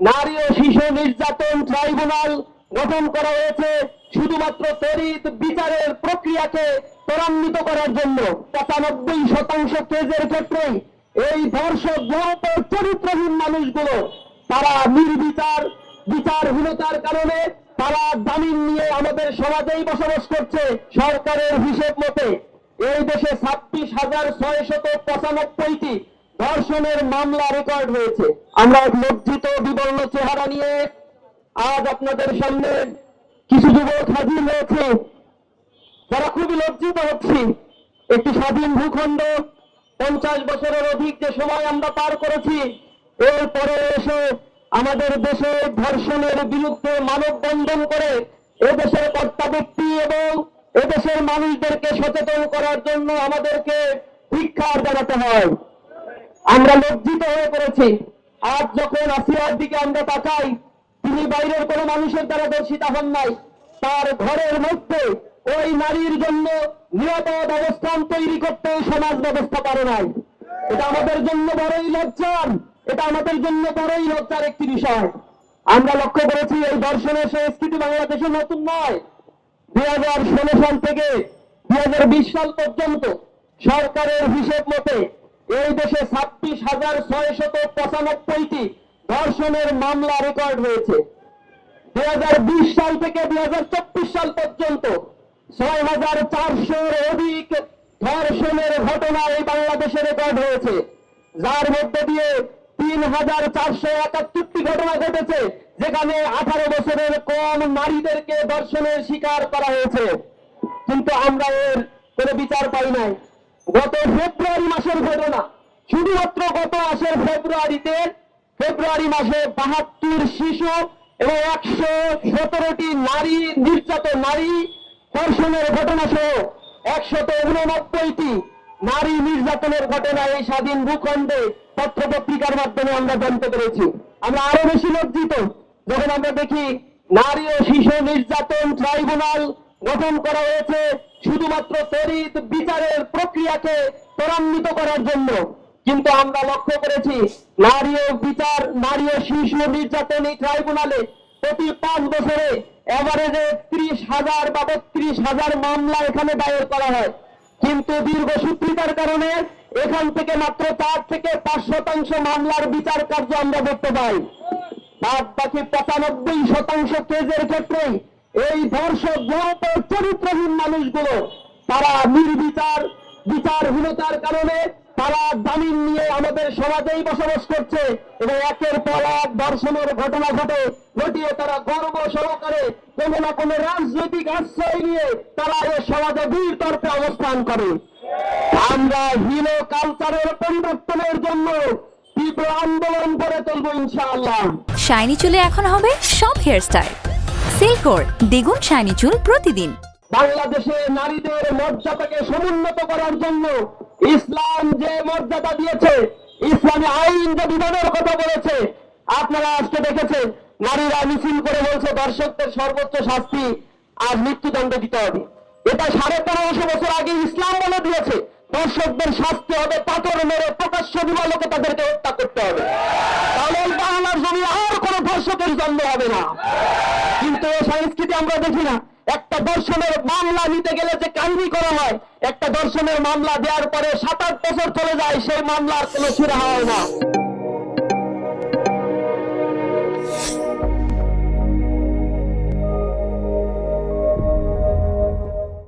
নারী ও শিশু নির্যাতন ট্রাইব্যুনাল গঠন করা হয়েছে শুধুমাত্র তড়িৎ বিচারের প্রক্রিয়াকে ত্বরান্বিত করার জন্য। 95% কেসের ক্ষেত্রেই এই ধর্ষক গুরুতর চরিত্রহীন মানুষগুলো তারা নির্বিচার বিচারহীনতার কারণে তারা জামিন নিয়ে আমাদের সমাজেই বসবাস করছে। সরকারের হিসেব মতে এই দেশে 26,695টি ধর্ষণের মামলা রেকর্ড হয়েছে। আমরা লজ্জিত বিবর্ণ চেহারা নিয়ে আজ আপনাদের সামনে কিছু যুবক হাজির হয়েছে যারা খুবই লজ্জিত হচ্ছি। একটি স্বাধীন ভূখণ্ড 50 বছরের অধিক যে সময় আমরা পার করেছি, এরপরে এসে আমাদের দেশে ধর্ষণের বিরুদ্ধে মানববন্ধন করে এদেশের কর্তা ব্যক্তি এবং এদেশের মানুষদেরকে সচেতন করার জন্য আমাদেরকে ধিক্কার জানাতে হয়। আমরা লজ্জিত হয়ে পড়েছি। আজ যখন আসিয়ার দিকে আমরা তাকাই, তিনি বাইরের কোনো মানুষের দ্বারা দর্শিতা হন নাই, তার ঘরের মধ্যে ওই নারীর জন্য নিরাপদ অবস্থান তৈরি করতে সমাজ ব্যবস্থা পারে নাই। এটা আমাদের জন্য বড়ই লজ্জার, এটা আমাদের জন্য বড়ই লজ্জার একটি বিষয়। আমরা লক্ষ্য করেছি এই ধর্ষণের সংস্কৃতি বাংলাদেশে নতুন নয়। 2016 সাল থেকে 2020 সাল পর্যন্ত সরকারের হিসেব মতে এই দেশে 26,695টি ধর্ষণের মামলা রেকর্ড হয়েছে। 2020 সাল থেকে 2024 সাল পর্যন্ত 6,400-এর অধিক ধর্ষণের ঘটনা এই বাংলাদেশে রেকর্ড হয়েছে, যার মধ্যে দিয়ে 3,471টি ঘটনা ঘটেছে যেখানে 18 বছরের কম নারীদেরকে ধর্ষণের শিকার করা হয়েছে। কিন্তু আমরা এর কোনো বিচার পাই নাই। গত ফেব্রুয়ারি মাসের ঘটনা, শুধুমাত্র গত মাসের ফেব্রুয়ারি মাসে 72 শিশু এবং 117টি নারী ধর্ষণের ঘটনা সহ 189টি নারী নির্যাতনের ঘটনা এই স্বাধীন ভূখণ্ডে পত্র পত্রিকার মাধ্যমে আমরা জানতে পেরেছি। আমরা আরো বেশি লজ্জিত যখন আমরা দেখি নারী ও শিশু নির্যাতন ট্রাইব্যুনাল গঠন করা হয়েছে শুধুমাত্র তড়িৎ বিচারের প্রক্রিয়াকে ত্বরান্বিত করার জন্য। কিন্তু আমরা লক্ষ্য করেছি নারী ও শিশু নির্যাতন এই ট্রাইব্যুনালে প্রতি 5 বছরে এভারেজে 30,000 বা 32,000 মামলা এখানে দায়ের করা হয়। কিন্তু দীর্ঘসূত্রিতার কারণে এখান থেকে মাত্র 4 থেকে 5% মামলার বিচার কার্য আমরা দেখতে পাই। বাদ বাকি 95% কেসের ক্ষেত্রেই এই ধর্ষক গুরুতর চরিত্রহীন মানুষগুলো তারা নির্বিচার বিচারহীনতার কারণে তারা জামিন নিয়ে আমাদের সমাজেই বসবাস করছে এবং একের পর এক ধর্ষণের ঘটনা ঘটিয়ে তারা গর্ব সহকারে কোনো না কোনো রাজনৈতিক আশ্রয় নিয়ে তারা এই সমাজে দুই তরফে অবস্থান করে। আমরা হিলো কালচারের পরিবর্তনের জন্য তীব্র আন্দোলন করে তুলবো ইনশাআল্লাহ। শাইনি চুলে এখন হবে সব হেয়ারস্টাইল। সিল্কোর দ্বিগুণ শাইনি চুল প্রতিদিন। বাংলাদেশে নারীদের মর্যাদাকে সমুন্নত করার জন্য ইসলাম যে মর্যাদা দিয়েছে, ইসলামী আইন যে বিধানের কথা বলেছে, আপনারা আজকে দেখেছেন নারীরা মিছিল করে বলছে ধর্ষকদের সর্বোচ্চ শাস্তি আর মৃত্যুদণ্ড দিতে হবে। এটা 1550 বছর আগে ইসলাম বলে দিয়েছে ধর্ষকদের শাস্তি হবে পাথর মেরে প্রকাশ্য দিবালোকে তাদেরকে হত্যা করতে হবে। তাহলে বাংলার জমি আর কোনো ধর্ষকের জন্ম হবে না। কিন্তু এই সংস্কৃতি আমরা দেখি না। একটা ধর্ষণের মামলা নিতে গেলে যে কাহিনী করা হয়, একটা ধর্ষণের মামলা দেওয়ার পরে 7-8 বছর চলে যায়, সেই মামলার কোনো সুরাহা হয় না।